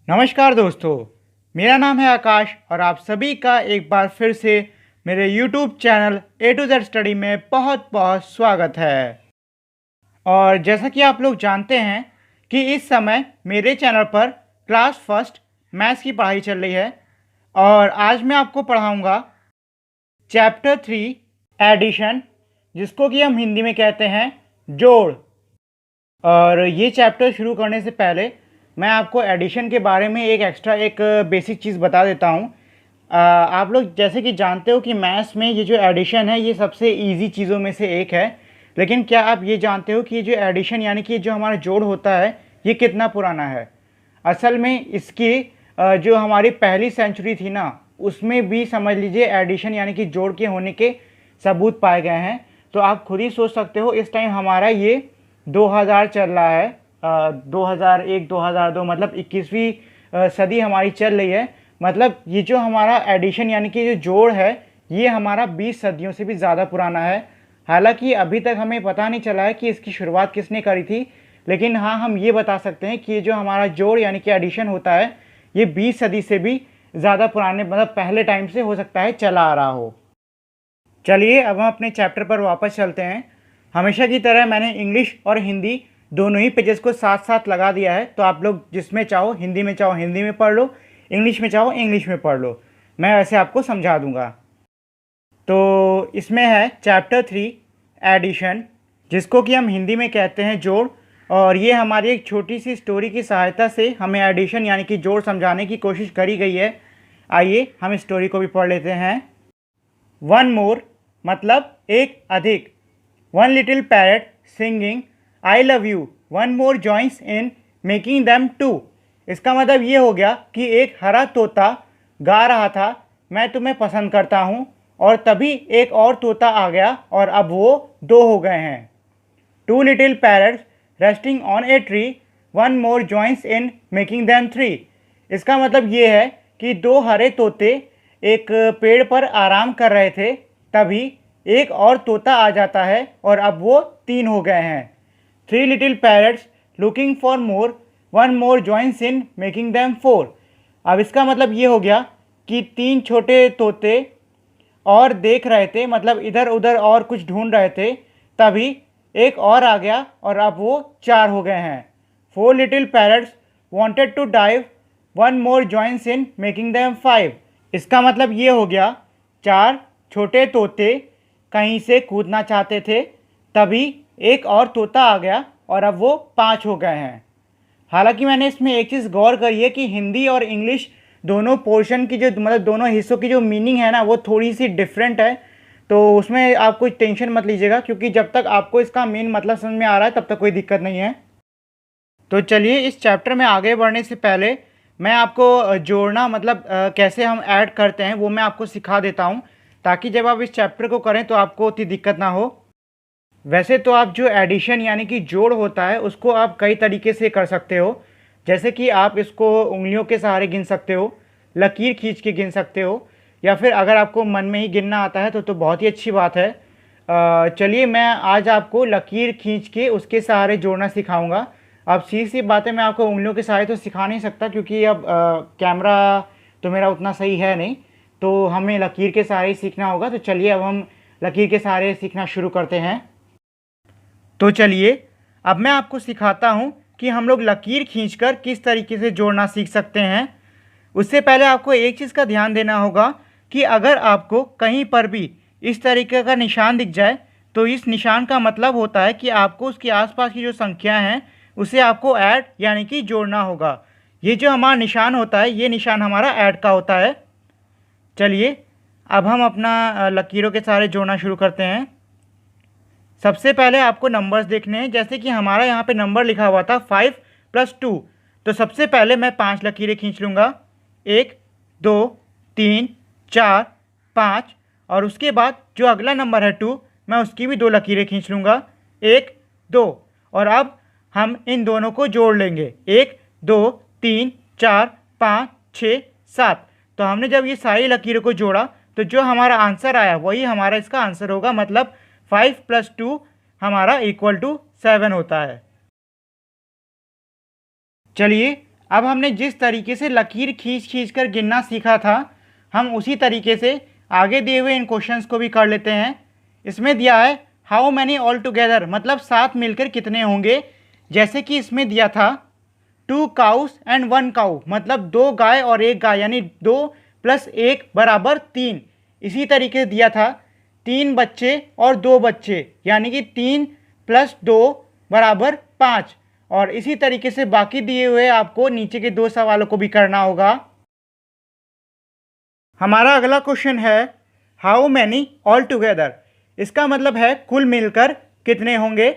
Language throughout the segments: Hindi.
नमस्कार दोस्तों, मेरा नाम है आकाश और आप सभी का एक बार फिर से मेरे YouTube channel A to Z study में बहुत बहुत स्वागत है। और जैसा कि आप लोग जानते हैं कि इस समय मेरे चैनल पर क्लास फर्स्ट मैथ्स की पढ़ाई चल रही है और आज मैं आपको पढ़ाऊंगा चैप्टर 3 एडिशन, जिसको कि हम हिंदी में कहते हैं जोड़। और ये चैप्टर शुरू करने से पहले मैं आपको एडिशन के बारे में एक बेसिक चीज़ बता देता हूँ। आप लोग जैसे कि जानते हो कि मैथ्स में ये जो एडिशन है ये सबसे इजी चीज़ों में से एक है। लेकिन क्या आप ये जानते हो कि ये जो एडिशन यानी कि जो हमारा जोड़ होता है ये कितना पुराना है? असल में इसकी जो हमारी पहली सेंचुरी थी ना, उसमें भी समझ लीजिए एडिशन यानी कि जोड़ के होने के सबूत पाए गए हैं। तो आप खुद ही सोच सकते हो इस टाइम हमारा ये 2000 चल रहा है, 2001 2002 मतलब 21वीं सदी हमारी चल रही है। मतलब ये जो हमारा एडिशन यानी कि जो जोड़ है ये हमारा 20 सदियों से भी ज़्यादा पुराना है। हालांकि अभी तक हमें पता नहीं चला है कि इसकी शुरुआत किसने करी थी, लेकिन हाँ हम ये बता सकते हैं कि ये जो हमारा जोड़ यानी कि एडिशन होता है ये 20 सदी से भी ज़्यादा पुराने मतलब पहले टाइम से हो सकता है चला आ रहा हो। चलिए अब हम अपने चैप्टर पर वापस चलते हैं। हमेशा की तरह मैंने इंग्लिश और हिंदी दोनों ही पेजेस को साथ साथ लगा दिया है, तो आप लोग जिसमें चाहो हिंदी में चाहो हिंदी में पढ़ लो, इंग्लिश में चाहो इंग्लिश में पढ़ लो, मैं वैसे आपको समझा दूंगा। तो इसमें है चैप्टर 3 एडिशन, जिसको कि हम हिंदी में कहते हैं जोड़। और ये हमारी एक छोटी सी स्टोरी की सहायता से हमें एडिशन यानी कि जोड़ समझाने की कोशिश करी गई है। आइए हम स्टोरी को भी पढ़ लेते हैं। वन मोर मतलब एक अधिक। One little parrot singing I love you one more joins in making them two. इसका मतलब ये हो गया कि एक हरा तोता गा रहा था मैं तुम्हें पसंद करता हूँ, और तभी एक और तोता आ गया और अब वो दो हो गए हैं। Two little parrots resting on a tree one more joins in making them three. इसका मतलब ये है कि दो हरे तोते एक पेड़ पर आराम कर रहे थे, तभी एक और तोता आ जाता है और अब वो तीन हो गए हैं। Three little parrots looking for more one more joins in making them four. अब इसका मतलब ये हो गया कि तीन छोटे तोते और देख रहे थे, मतलब इधर उधर और कुछ ढूंढ रहे थे, तभी एक और आ गया और अब वो चार हो गए हैं। Four little parrots wanted to dive one more joins in making them five. इसका मतलब ये हो गया चार छोटे तोते कहीं से कूदना चाहते थे, तभी एक और तोता आ गया और अब वो पाँच हो गए हैं। हालांकि मैंने इसमें एक चीज़ गौर करी है कि हिंदी और इंग्लिश दोनों पोर्शन की जो मतलब दोनों हिस्सों की जो मीनिंग है ना वो थोड़ी सी डिफरेंट है। तो उसमें आप कोई टेंशन मत लीजिएगा, क्योंकि जब तक आपको इसका मेन मतलब समझ में आ रहा है तब तक कोई दिक्कत नहीं है। तो चलिए इस चैप्टर में आगे बढ़ने से पहले मैं आपको जोड़ना मतलब कैसे हम ऐड करते हैं वो मैं आपको सिखा देता हूँ, ताकि जब आप इस चैप्टर को करें तो आपको उतनी दिक्कत ना हो। वैसे तो आप जो एडिशन यानी कि जोड़ होता है उसको आप कई तरीके से कर सकते हो, जैसे कि आप इसको उंगलियों के सहारे गिन सकते हो, लकीर खींच के गिन सकते हो, या फिर अगर आपको मन में ही गिनना आता है तो बहुत ही अच्छी बात है। चलिए मैं आज आपको लकीर खींच के उसके सहारे जोड़ना सिखाऊंगा। अब सीधी सी बातें मैं आपको उंगलियों के सहारे तो सिखा नहीं सकता, क्योंकि अब कैमरा तो मेरा उतना सही है नहीं, तो हमें लकीर के सहारे ही सीखना होगा। तो चलिए अब हम लकीर के सहारे सीखना शुरू करते हैं। तो चलिए अब मैं आपको सिखाता हूँ कि हम लोग लकीर खींचकर किस तरीके से जोड़ना सीख सकते हैं। उससे पहले आपको एक चीज़ का ध्यान देना होगा कि अगर आपको कहीं पर भी इस तरीके का निशान दिख जाए तो इस निशान का मतलब होता है कि आपको उसके आसपास की जो संख्या हैं उसे आपको ऐड यानी कि जोड़ना होगा। ये जो हमारा निशान होता है ये निशान हमारा ऐड का होता है। चलिए अब हम अपना लकीरों के सहारे जोड़ना शुरू करते हैं। सबसे पहले आपको नंबर्स देखने हैं, जैसे कि हमारा यहाँ पे नंबर लिखा हुआ था 5+2। तो सबसे पहले मैं 5 लकीरें खींच लूँगा, 1 2 3 4 5, और उसके बाद जो अगला नंबर है 2 मैं उसकी भी 2 लकीरें खींच लूँगा, 1 2। और अब हम इन दोनों को जोड़ लेंगे, 1 2 3 4 5 6 7। तो हमने जब ये सारी लकीरों को जोड़ा तो जो हमारा आंसर आया वही हमारा इसका आंसर होगा, मतलब 5+2 हमारा इक्वल टू 7 होता है। चलिए अब हमने जिस तरीके से लकीर खींच खींच कर गिनना सीखा था, हम उसी तरीके से आगे दिए हुए इन क्वेश्चंस को भी कर लेते हैं। इसमें दिया है हाउ मैनी ऑल टुगेदर, मतलब साथ मिलकर कितने होंगे। जैसे कि इसमें दिया था 2 काउस एंड 1 काऊ, मतलब 2 गाय और 1 गाय, यानी 2 + 1 = 3। इसी तरीके से दिया था 3 बच्चे और 2 बच्चे, यानी कि 3 + 2 = 5। और इसी तरीके से बाकी दिए हुए आपको नीचे के 2 सवालों को भी करना होगा। हमारा अगला क्वेश्चन है हाउ मैनी ऑल टुगेदर, इसका मतलब है कुल मिलकर कितने होंगे।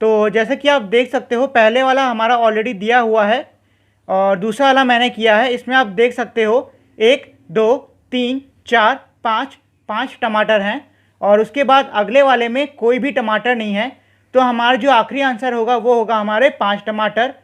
तो जैसे कि आप देख सकते हो, पहले वाला हमारा ऑलरेडी दिया हुआ है और दूसरा वाला मैंने किया है। इसमें आप देख सकते हो 1 2 3 4 5 5 टमाटर हैं और उसके बाद अगले वाले में कोई भी टमाटर नहीं है, तो हमारा जो आखिरी आंसर होगा वो होगा हमारे 5 टमाटर।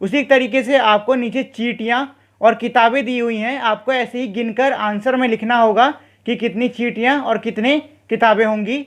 उसी तरीके से आपको नीचे चींटियाँ और किताबें दी हुई हैं, आपको ऐसे ही गिनकर आंसर में लिखना होगा कि कितनी चींटियाँ और कितने किताबें होंगी।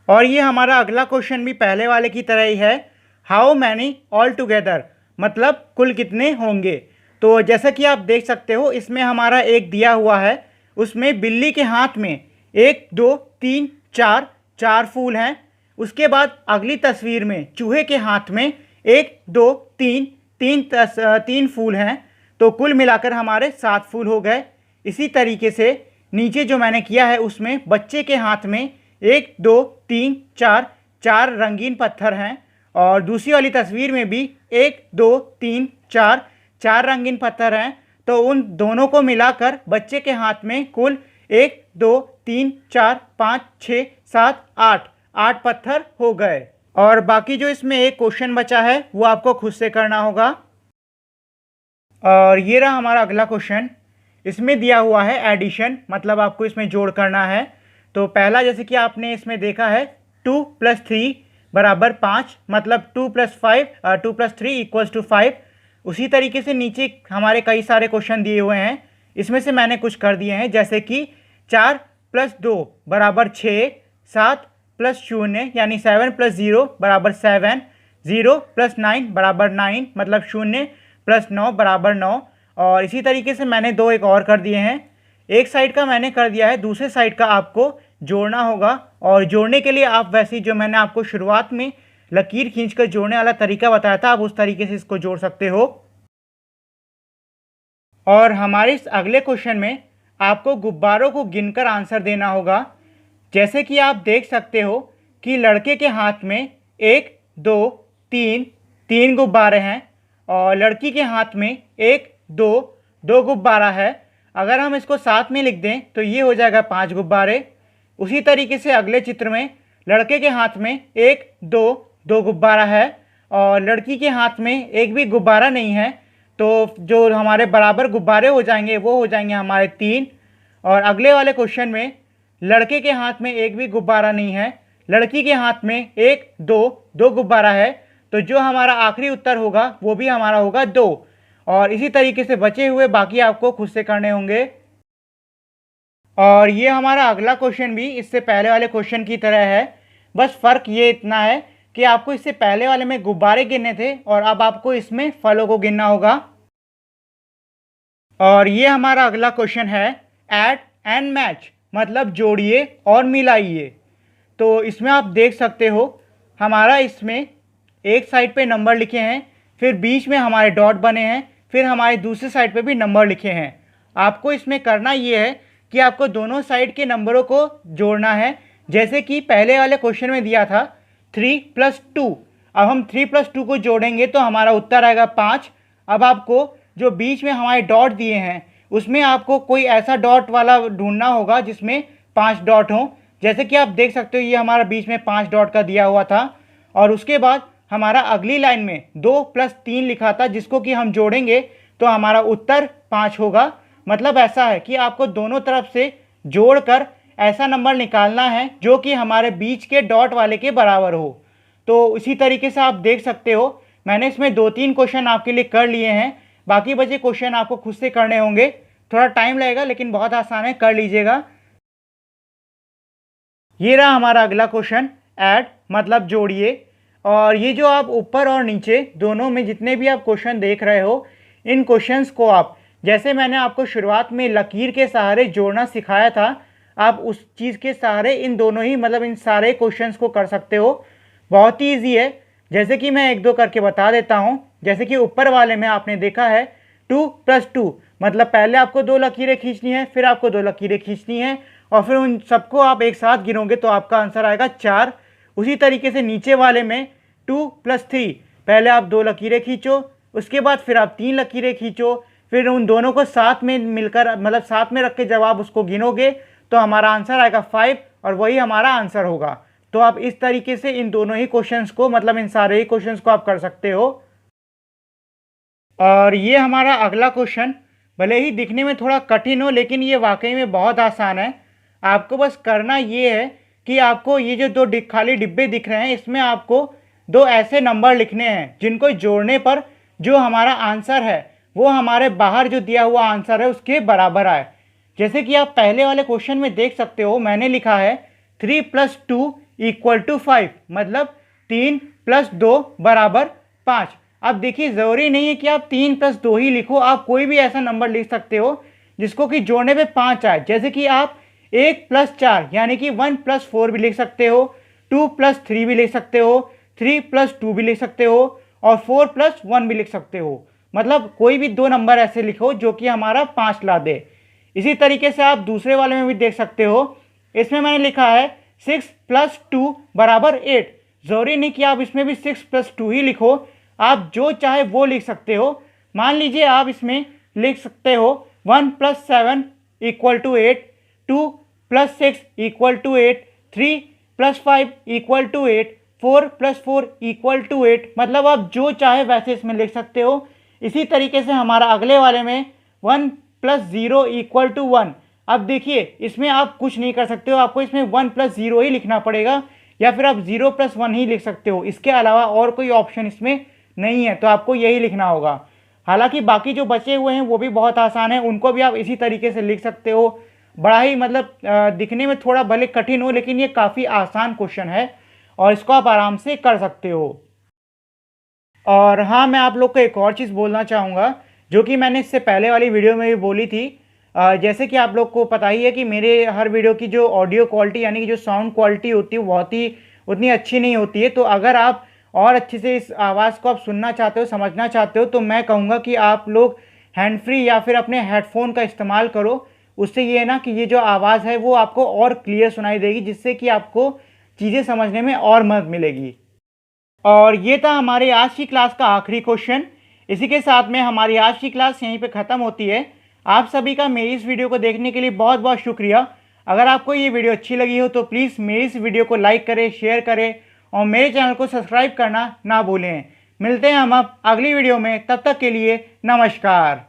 और ये हमारा अगला क्वेश्चन भी पहले वाले की तरह ही है, हाउ मैनी ऑल टुगेदर, मतलब कुल कितने होंगे। तो जैसा कि आप देख सकते हो, इसमें हमारा एक दिया हुआ है, उसमें बिल्ली के हाथ में 1 2 3 4 4 फूल हैं। उसके बाद अगली तस्वीर में चूहे के हाथ में 1 2 3 3 फूल हैं, तो कुल मिलाकर हमारे 7 फूल हो गए। इसी तरीके से नीचे जो मैंने किया है उसमें बच्चे के हाथ में 1 2 3 4 4 रंगीन पत्थर हैं और दूसरी वाली तस्वीर में भी 1 2 3 4 4 रंगीन पत्थर हैं, तो उन दोनों को मिलाकर बच्चे के हाथ में कुल 1 2 3 4 5 6 7 8 पत्थर हो गए। और बाकी जो इसमें एक क्वेश्चन बचा है वो आपको खुद से करना होगा। और ये रहा हमारा अगला क्वेश्चन। इसमें दिया हुआ है एडिशन, मतलब आपको इसमें जोड़ करना है। तो पहला जैसे कि आपने इसमें देखा है 2 + 3 = 5, मतलब 2 + 3 = 5। उसी तरीके से नीचे हमारे कई सारे क्वेश्चन दिए हुए हैं, इसमें से मैंने कुछ कर दिए हैं। जैसे कि 4 + 2 = 6, 7 + 0 यानी 7 + 0 = 7, 0 + 9 = 9, मतलब 0 + 9 = 9। और इसी तरीके से मैंने 2 एक और कर दिए हैं। एक साइड का मैंने कर दिया है, दूसरे साइड का आपको जोड़ना होगा। और जोड़ने के लिए आप वैसे ही जो मैंने आपको शुरुआत में लकीर खींचकर जोड़ने वाला तरीका बताया था, आप उस तरीके से इसको जोड़ सकते हो। और हमारे इस अगले क्वेश्चन में आपको गुब्बारों को गिनकर आंसर देना होगा। जैसे कि आप देख सकते हो कि लड़के के हाथ में 1 2 3 गुब्बारे हैं और लड़की के हाथ में 1 2 गुब्बारा है। अगर हम इसको साथ में लिख दें तो ये हो जाएगा 5 गुब्बारे। उसी तरीके से अगले चित्र में लड़के के हाथ में 1 2 गुब्बारा है और लड़की के हाथ में एक भी गुब्बारा नहीं है, तो जो हमारे बराबर गुब्बारे हो जाएंगे वो हो जाएंगे हमारे 3। और अगले वाले क्वेश्चन में लड़के के हाथ में एक भी गुब्बारा नहीं है, लड़की के हाथ में 1 2 गुब्बारा है, तो जो हमारा आखिरी उत्तर होगा वो भी हमारा होगा 2। और इसी तरीके से बचे हुए बाकी आपको खुद से करने होंगे। और ये हमारा अगला क्वेश्चन भी इससे पहले वाले क्वेश्चन की तरह है, बस फ़र्क ये इतना है कि आपको इससे पहले वाले में गुब्बारे गिनने थे और अब आपको इसमें फलों को गिनना होगा। और ये हमारा अगला क्वेश्चन है ऐड एंड मैच, मतलब जोड़िए और मिलाइए। तो इसमें आप देख सकते हो हमारा इसमें एक साइड पे नंबर लिखे हैं, फिर बीच में हमारे डॉट बने हैं, फिर हमारे दूसरे साइड पे भी नंबर लिखे हैं। आपको इसमें करना ये है कि आपको दोनों साइड के नंबरों को जोड़ना है। जैसे कि पहले वाले क्वेश्चन में दिया था 3 + 2, अब हम 3 + 2 को जोड़ेंगे तो हमारा उत्तर आएगा 5। अब आपको जो बीच में हमारे डॉट दिए हैं उसमें आपको कोई ऐसा डॉट वाला ढूंढना होगा जिसमें 5 डॉट हों। जैसे कि आप देख सकते हो ये हमारा बीच में 5 डॉट का दिया हुआ था। और उसके बाद हमारा अगली लाइन में 2 + 3 लिखा था, जिसको कि हम जोड़ेंगे तो हमारा उत्तर 5 होगा। मतलब ऐसा है कि आपको दोनों तरफ से जोड़कर ऐसा नंबर निकालना है जो कि हमारे बीच के डॉट वाले के बराबर हो। तो इसी तरीके से आप देख सकते हो मैंने इसमें 2-3 क्वेश्चन आपके लिए कर लिए हैं, बाकी बचे क्वेश्चन आपको खुद से करने होंगे। थोड़ा टाइम लगेगा लेकिन बहुत आसान है, कर लीजिएगा। ये रहा हमारा अगला क्वेश्चन ऐड, मतलब जोड़िए। और ये जो आप ऊपर और नीचे दोनों में जितने भी आप क्वेश्चन देख रहे हो, इन क्वेश्चंस को आप, जैसे मैंने आपको शुरुआत में लकीर के सहारे जोड़ना सिखाया था, आप उस चीज़ के सहारे इन दोनों ही मतलब इन सारे क्वेश्चंस को कर सकते हो। बहुत ही ईजी है। जैसे कि मैं एक दो करके बता देता हूँ। जैसे कि ऊपर वाले में आपने देखा है 2 + 2, मतलब पहले आपको 2 लकीरें खींचनी है, फिर आपको 2 लकीरें खींचनी है और फिर उन सबको आप एक साथ गिनोगे तो आपका आंसर आएगा 4। उसी तरीके से नीचे वाले में 2 + 3, पहले आप 2 लकीरें खींचो, उसके बाद फिर आप 3 लकीरें खींचो, फिर उन दोनों को साथ में मिलकर मतलब साथ में रख के जब आप उसको गिनोगे तो हमारा आंसर आएगा 5 और वही हमारा आंसर होगा। तो आप इस तरीके से इन दोनों ही क्वेश्चंस को मतलब इन सारे ही क्वेश्चंस को आप कर सकते हो। और ये हमारा अगला क्वेश्चन भले ही दिखने में थोड़ा कठिन हो, लेकिन ये वाकई में बहुत आसान है। आपको बस करना ये है कि आपको ये जो दो खाली डिब्बे दिख रहे हैं, इसमें आपको 2 ऐसे नंबर लिखने हैं जिनको जोड़ने पर जो हमारा आंसर है वो हमारे बाहर जो दिया हुआ आंसर है उसके बराबर आए। जैसे कि आप पहले वाले क्वेश्चन में देख सकते हो, मैंने लिखा है 3 + 2 = 5, मतलब 3 + 2 = 5। अब देखिए ज़रूरी नहीं है कि आप 3 + 2 ही लिखो, आप कोई भी ऐसा नंबर लिख सकते हो जिसको कि जोड़ने पे 5 आए। जैसे कि आप 1 + 4 यानी कि 1 + 4 भी लिख सकते हो, 2 + 3 भी लिख सकते हो, 3 + 2 भी लिख सकते हो और 4 + 1 भी लिख सकते हो। मतलब कोई भी 2 नंबर ऐसे लिखो जो कि हमारा 5 ला दे। इसी तरीके से आप दूसरे वाले में भी देख सकते हो। इसमें मैंने लिखा है 6 + 2 = 8। ज़रूरी नहीं कि आप इसमें भी 6 + 2 ही लिखो, आप जो चाहे वो लिख सकते हो। मान लीजिए आप इसमें लिख सकते हो 1 + 7 = 8, 2 + 6 = 8, 3 + 5 = 8, 4 + 4 = 8। मतलब आप जो चाहे वैसे इसमें लिख सकते हो। इसी तरीके से हमारा अगले वाले में 1 + 0 = 1। अब देखिए इसमें आप कुछ नहीं कर सकते हो, आपको इसमें 1 + 0 ही लिखना पड़ेगा या फिर आप 0 + 1 ही लिख सकते हो। इसके अलावा और कोई ऑप्शन इसमें नहीं है, तो आपको यही लिखना होगा। हालांकि बाकी जो बचे हुए हैं वो भी बहुत आसान है, उनको भी आप इसी तरीके से लिख सकते हो। बड़ा ही मतलब दिखने में थोड़ा भले कठिन हो, लेकिन ये काफ़ी आसान क्वेश्चन है और इसको आप आराम से कर सकते हो। और हाँ, मैं आप लोग को एक और चीज़ बोलना चाहूँगा जो कि मैंने इससे पहले वाली वीडियो में भी बोली थी। जैसे कि आप लोग को पता ही है कि मेरे हर वीडियो की जो ऑडियो क्वालिटी यानी कि जो साउंड क्वालिटी होती है वो बहुत ही उतनी अच्छी नहीं होती है। तो अगर आप और अच्छे से इस आवाज़ को आप सुनना चाहते हो, समझना चाहते हो, तो मैं कहूँगा कि आप लोग हैंड फ्री या फिर अपने हेडफोन का इस्तेमाल करो। उससे ये है ना कि ये जो आवाज़ है वो आपको और क्लियर सुनाई देगी, जिससे कि आपको चीज़ें समझने में और मदद मिलेगी। और ये था हमारे आज की क्लास का आखिरी क्वेश्चन। इसी के साथ में हमारी आज की क्लास यहीं पे ख़त्म होती है। आप सभी का मेरी इस वीडियो को देखने के लिए बहुत बहुत शुक्रिया। अगर आपको ये वीडियो अच्छी लगी हो तो प्लीज़ मेरी इस वीडियो को लाइक करें, शेयर करें और मेरे चैनल को सब्सक्राइब करना ना भूलें। मिलते हैं हम अब अगली वीडियो में, तब तक के लिए नमस्कार।